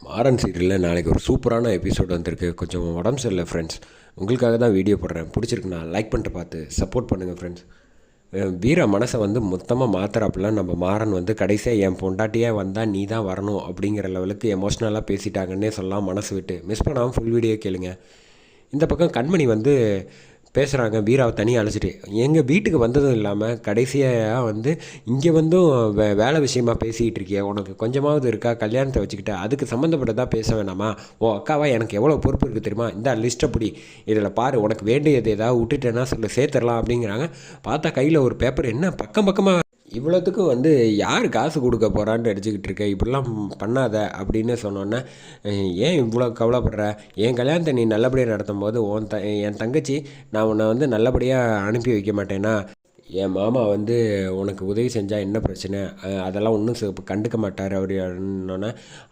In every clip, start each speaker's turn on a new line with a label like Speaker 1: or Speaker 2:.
Speaker 1: மாறன் சீரியலில் நாளைக்கு ஒரு சூப்பரான எபிசோட் வந்திருக்கு. கொஞ்சம் உடம்பு சரியில்லை ஃப்ரெண்ட்ஸ், உங்களுக்காக தான் வீடியோ போடுறேன். பிடிச்சிருக்குண்ணா லைக் பண்ணிட்டு பார்த்து சப்போர்ட் பண்ணுங்கள் ஃப்ரெண்ட்ஸ். வீரா மனசை வந்து மொத்தமாக மாற்றுறாப்புல நம்ம மாறன் வந்து கடைசியாக என் பொண்டாட்டியாக வந்தால் நீ தான் வரணும் அப்படிங்கிற லெவலுக்கு எமோஷ்னலாக பேசிட்டாங்கன்னே சொல்லலாம். மனசு விட்டு மிஸ் பண்ணாமல் ஃபுல் வீடியோ கேளுங்க. இந்த பக்கம் கண்மணி வந்து பேசுகிறாங்க, வீராவை தனியாக அழைச்சிட்டு. எங்கள் வீட்டுக்கு வந்ததும் இல்லாமல் கடைசியாக வந்து இங்கே வந்தும் வேலை விஷயமா பேசிக்கிட்டு இருக்கிய, உனக்கு கொஞ்சமாவது இருக்கா? கல்யாணத்தை வச்சுக்கிட்ட அதுக்கு சம்மந்தப்பட்டதாக பேச வேணாமா? ஓ அக்காவா, எனக்கு எவ்வளோ பொறுப்பு இருக்குது தெரியுமா? இந்த லிஸ்ட்டை பிடி, இதில் பாரு, உனக்கு வேண்டியது ஏதாவது விட்டுட்டேன்னா சொல்லி சேர்த்துடலாம் அப்படிங்கிறாங்க. பார்த்தா கையில் ஒரு பேப்பர், என்ன பக்கம் பக்கமாக இவ்வளோத்துக்கும் வந்து யார் காசு கொடுக்க போகிறான்னு அடிச்சுக்கிட்டு இருக்க, இப்படிலாம் பண்ணாத அப்படின்னு சொன்னோன்னே, ஏன் இவ்வளோ கவலைப்படுற? என் கல்யாணத்தை நீ நல்லபடியாக நடத்தும் போது என் தங்கச்சி நான் உன்னை வந்து நல்லபடியாக அனுப்பி வைக்க மாட்டேன்னா? என் மாமா வந்து உனக்கு உதவி செஞ்சால் என்ன பிரச்சனை? அதெல்லாம் ஒன்றும் கண்டுக்க மாட்டார் அவர். என்னன்னா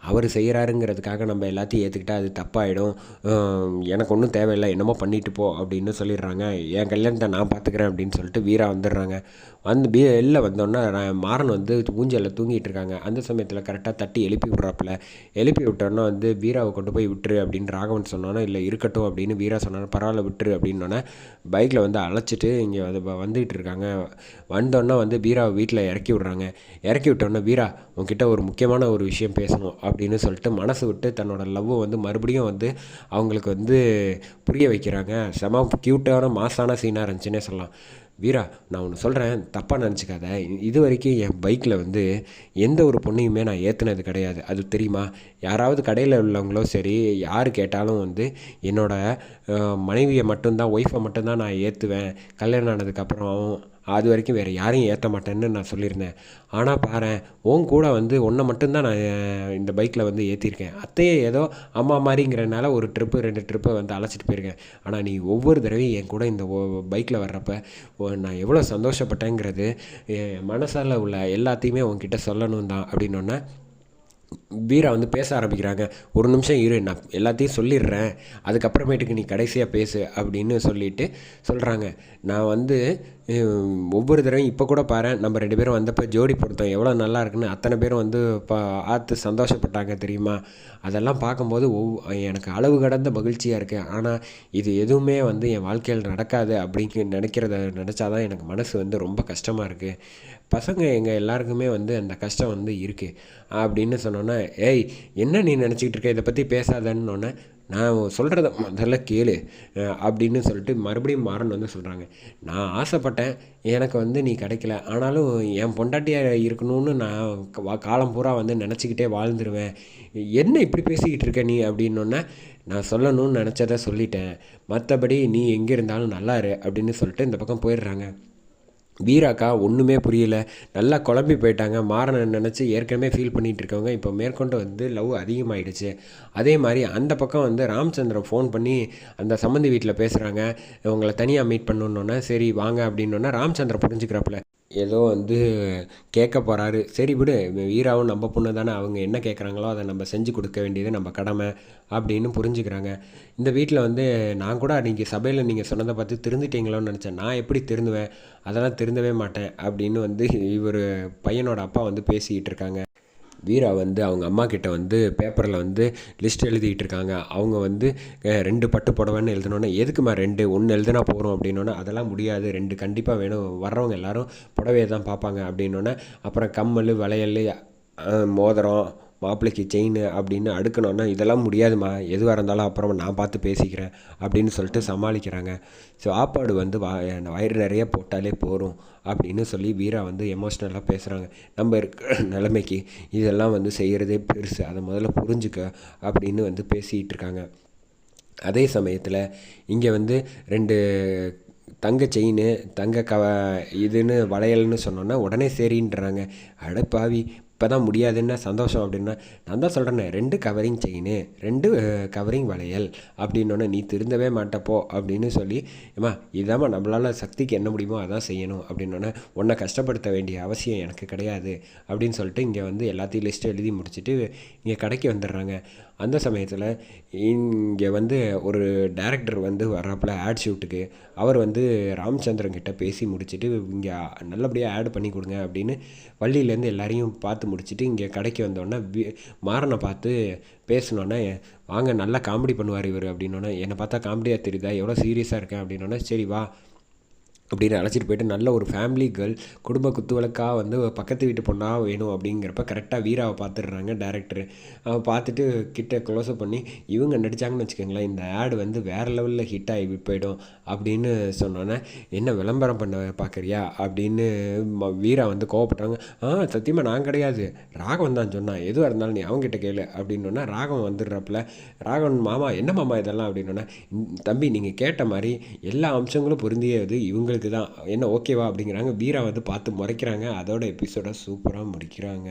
Speaker 1: அவர் செய்கிறாருங்கிறதுக்காக நம்ம எல்லாத்தையும் ஏற்றுக்கிட்டால் அது தப்பாயிடும். எனக்கு ஒன்றும் தேவையில்லை, என்னமோ பண்ணிட்டு போ அப்படின்னு சொல்லிடுறாங்க. என் கல்யாணத்தை நான் பார்த்துக்கிறேன் அப்படின்னு சொல்லிட்டு வீரா வந்துடுறாங்க. வந்து வெளில வந்தோன்னே மாறன் வந்து ஊஞ்சலில் தூங்கிட்டு இருக்காங்க. அந்த சமயத்தில் கரெக்டாக தட்டி எழுப்பி விட்றாப்புல. எழுப்பி விட்டோன்னா வந்து வீராவை கொண்டு போய் விட்டுரு அப்படின்னு ராகவன் சொன்னோன்னா, இல்லை இருக்கட்டும் அப்படின்னு வீரா சொன்னாலும், பரவாயில்ல விட்டுரு அப்படின்னோன்னே பைக்கில் வந்து அழைச்சிட்டு இங்கே வந்துக்கிட்டு இருக்காங்க. வந்தோடனே வந்து வீராவை வீட்டில் இறக்கி விட்றாங்க. இறக்கி விட்டோன்னே, வீரா உங்ககிட்ட ஒரு முக்கியமான ஒரு விஷயம் பேசணும் அப்படின்னு சொல்லிட்டு மனசு விட்டு தன்னோட லவ்வை வந்து மறுபடியும் வந்து அவங்களுக்கு வந்து புரிய வைக்கிறாங்க. செம க்யூட்டான மாசான சீனாக இருந்துச்சுன்னே சொல்லலாம். வீரா, நான் ஒன்று சொல்கிறேன், தப்பாக நினச்சிக்காத. இது வரைக்கும் என் பைக்கில் வந்து எந்த ஒரு பொண்ணையுமே நான் ஏற்றுனது கிடையாது, அது தெரியுமா? யாராவது கடையில் உள்ளவங்களோ சரி, யார் கேட்டாலும் வந்து என்னோடய மனைவியை மட்டும்தான், ஒய்ஃபை மட்டும்தான் நான் ஏற்றுவேன். கல்யாணம் ஆனதுக்கப்புறம் அது வரைக்கும் வேறு யாரையும் ஏற்ற மாட்டேன்னு நான் சொல்லியிருந்தேன். ஆனால் பாரேன், உன் கூட வந்து ஒன்றை மட்டும்தான் நான் இந்த பைக்கில் வந்து ஏற்றிருக்கேன். அத்தையே ஏதோ அம்மா மாதிரிங்கிறனால ஒரு ட்ரிப்பு 2 ட்ரிப்பை வந்து அழைச்சிட்டு போயிருக்கேன். ஆனால் நீ ஒவ்வொரு தடவையும் என் கூட இந்த பைக்கில் வர்றப்ப நான் எவ்வளோ சந்தோஷப்பட்டேங்கிறது என் மனசால் உள்ள எல்லாத்தையுமே உன்கிட்ட சொல்லணும் தான் அப்படின்னோடனே வீரா வந்து பேச ஆரம்பிக்கிறாங்க. ஒரு நிமிஷம் இரு, நான் எல்லாத்தையும் சொல்லிடுறேன், அதுக்கப்புறமேட்டுக்கு நீ கடைசியாக பேசு அப்படின்னு சொல்லிட்டு சொல்கிறாங்க. நான் வந்து ஒவ்வொரு தடவையும் இப்போ கூட பாரு, நம்ம 2 பேரும் வந்தப்போ ஜோடி பொருத்தம் எவ்வளோ நல்லா இருக்குன்னு அத்தனை பேரும் வந்து பார்த்து சந்தோஷப்பட்டாங்க தெரியுமா? அதெல்லாம் பார்க்கும்போது எனக்கு அளவு கடந்த மகிழ்ச்சியாக இருக்குது. ஆனால் இது எதுவுமே வந்து என் வாழ்க்கையில் நடக்காது அப்படிங்க நினைக்கிறத நினச்சாதான் எனக்கு மனசு வந்து ரொம்ப கஷ்டமாக இருக்குது. பசங்க எங்கள் எல்லாருக்குமே வந்து அந்த கஷ்டம் வந்து இருக்குது அப்படின்னு சொன்னோன்னே, ஏய் என்ன நீ நினச்சிக்கிட்டு இருக்க, இதை பற்றி பேசாதன்னொன்னே, நான் சொல்கிறத முதல்ல கேளு அப்படின்னு சொல்லிட்டு மறுபடியும் மாறன் வந்து சொல்கிறாங்க. நான் ஆசைப்பட்டேன், எனக்கு வந்து நீ கிடைக்கல, ஆனாலும் என் பொண்டாட்டியாக இருக்கணும்னு நான் காலம் பூரா வந்து நினச்சிக்கிட்டே வாழ்ந்துருவேன். என்ன இப்படி பேசிக்கிட்டு இருக்க நீ அப்படின்னோடனே, நான் சொல்லணும்னு நினச்சதை சொல்லிட்டேன், மற்றபடி நீ எங்கே இருந்தாலும் நல்லா இரு அப்படின்னு சொல்லிட்டு இந்த பக்கம் போயிடுறாங்க. வீராக்கா ஒன்றுமே புரியல, நல்லா குழம்பி போயிட்டாங்க. மாறனை நினச்சி ஏற்கனவே ஃபீல் பண்ணிகிட்டு இருக்கவங்க இப்போ மேற்கொண்டு வந்து லவ் அதிகமாகிடுச்சு. அதே மாதிரி அந்த பக்கம் வந்து ராமச்சந்திரன் ஃபோன் பண்ணி அந்த சம்மந்தி வீட்டில் பேசுகிறாங்க. இவங்களை தனியாக மீட் பண்ணணுன்னொன்னே, சரி வாங்க அப்படின்னோன்னே ராமச்சந்திரன் புரிஞ்சுக்கிறாப்புல. ஏதோ வந்து கேட்க போகிறாரு. சரி விடு, வீராவும் நம்ம பொண்ணு தானே, அவங்க என்ன கேட்குறாங்களோ அதை நம்ம செஞ்சு கொடுக்க வேண்டியது நம்ம கடமை அப்படின்னு புரிஞ்சுக்கிறாங்க. இந்த வீட்டில் வந்து நான் கூட அன்றைக்கி சபையில் நீங்கள் சொன்னதை பார்த்து திருந்துட்டீங்களோன்னு நினச்சேன். நான் எப்படி திருந்துவேன்? அதெல்லாம் திருந்தவே மாட்டேன் அப்படின்னு வந்து இவர் பையனோட அப்பா வந்து பேசிக்கிட்டு இருக்காங்க. வீரா வந்து அவங்க அம்மா கிட்ட வந்து பேப்பரில் வந்து லிஸ்ட் எழுதிக்கிட்டு இருக்காங்க. அவங்க வந்து 2 பட்டு புடவைன்னு எழுதினோன்னே, எதுக்குமா 2, 1 எழுதுனா போகிறோம் அப்படின்னோன்னே, அதெல்லாம் முடியாது, 2 கண்டிப்பாக வேணும், வர்றவங்க எல்லோரும் புடவையை தான் பார்ப்பாங்க அப்படின்னோன்னே, அப்புறம் கம்மல், வளையல், மோதிரம், மாப்பிள்ளைக்கு செயின் அப்படின்னு அடுக்கணுன்னா, இதெல்லாம் முடியாதுமா, எதுவாக இருந்தாலும் அப்புறம் நான் பார்த்து பேசிக்கிறேன் அப்படின்னு சொல்லிட்டு சமாளிக்கிறாங்க. சாப்பாடு வந்து வயிறு நிறைய போட்டாலே போகிறோம் அப்படின்னு சொல்லி வீரா வந்து எமோஷ்னலாக பேசுகிறாங்க. நம்ம இருக்கிற நிலைமைக்கு இதெல்லாம் வந்து செய்கிறதே பெருசு, அதை முதல்ல புரிஞ்சுக்க அப்படின்னு வந்து பேசிகிட்டு இருக்காங்க. அதே சமயத்தில் இங்கே வந்து 2 தங்க செயின், இதுன்னு வளையல்னு சொன்னோன்னா உடனே சரின்றாங்க. அடப்பாவி, இப்போ தான் முடியாதுன்னா சந்தோஷம் அப்படின்னா, நான் தான் சொல்கிறேன்னே 2 கவரிங் செயின், 2 கவரிங் வளையல் அப்படின்னோடனே, நீ திருந்தவே மாட்டப்போ அப்படின்னு சொல்லி, ஏம்மா இதாம்மா நம்மளால் சக்திக்கு என்ன முடியுமோ அதான் செய்யணும் அப்படின்னோடனே, உன்னை கஷ்டப்படுத்த வேண்டிய அவசியம் எனக்கு கிடையாது அப்படின்னு சொல்லிட்டு இங்கே வந்து எல்லாத்தையும் லிஸ்ட்டு எழுதி முடிச்சுட்டு இங்கே கடைக்கு வந்துடுறாங்க. அந்த சமயத்தில் இங்கே வந்து ஒரு டைரக்டர் வந்து வர்றாப்புல ஆட் ஷூட்டுக்கு. அவர் வந்து ராமச்சந்திரன் கிட்ட பேசி முடிச்சுட்டு, இங்கே நல்லபடியாக ஆட் பண்ணி கொடுங்க அப்படின்னு வள்ளியிலேருந்து எல்லாரையும் பார்த்து பார்த்து முடிச்சுட்டு இங்கே கடைக்கு வந்தோடனே மாறனை பார்த்து பேசினோன்னே, வாங்க நல்லா காமெடி பண்ணுவார் இவர் அப்படின்னோடனே, என்னை பார்த்தா காமெடியாக தெரியுதா, எவ்வளோ சீரியஸாக இருக்கேன் அப்படின்னோடனே, சரி வா அப்படின்னு அழைச்சிட்டு போயிட்டு நல்ல ஒரு ஃபேமிலி கேர்ள் குடும்ப குத்துவிளக்காக வந்து பக்கத்து வீட்டு பொண்ணாக வேணும் அப்படிங்கிறப்ப கரெக்டாக வீராவை பார்த்துடுறாங்க டேரக்டரு. பார்த்துட்டு கிட்ட க்ளோஸ்அப் பண்ணி, இவங்க நடித்தாங்கன்னு வச்சுக்கோங்களேன், இந்த ஆடு வந்து வேறு லெவலில் ஹிட் ஆகி போயிடும் அப்படின்னு சொன்னோன்னே, என்ன விளம்பரம் பண்ண பார்க்குறியா அப்படின்னு வீரா வந்து கோவப்பட்டாங்க. சத்தியமாக நான் கிடையாது, ராகவன் தான் சொன்னான், எதுவாக இருந்தாலும் நீ அவங்ககிட்ட கேளு அப்படின்னோன்னா ராகவன் வந்துடுறப்பல, ராகவன் மாமா என்ன மாமா இதெல்லாம் அப்படின்னோன்னா, தம்பி நீங்கள் கேட்ட மாதிரி எல்லா அம்சங்களும் பொருந்தியது இவங்களுக்கு தான், என்ன ஓகேவா அப்படிங்கிறாங்க. வீரா வந்து பார்த்து முறைக்கிறாங்க. அதோட எபிசோட சூப்பராக முடிக்கிறாங்க.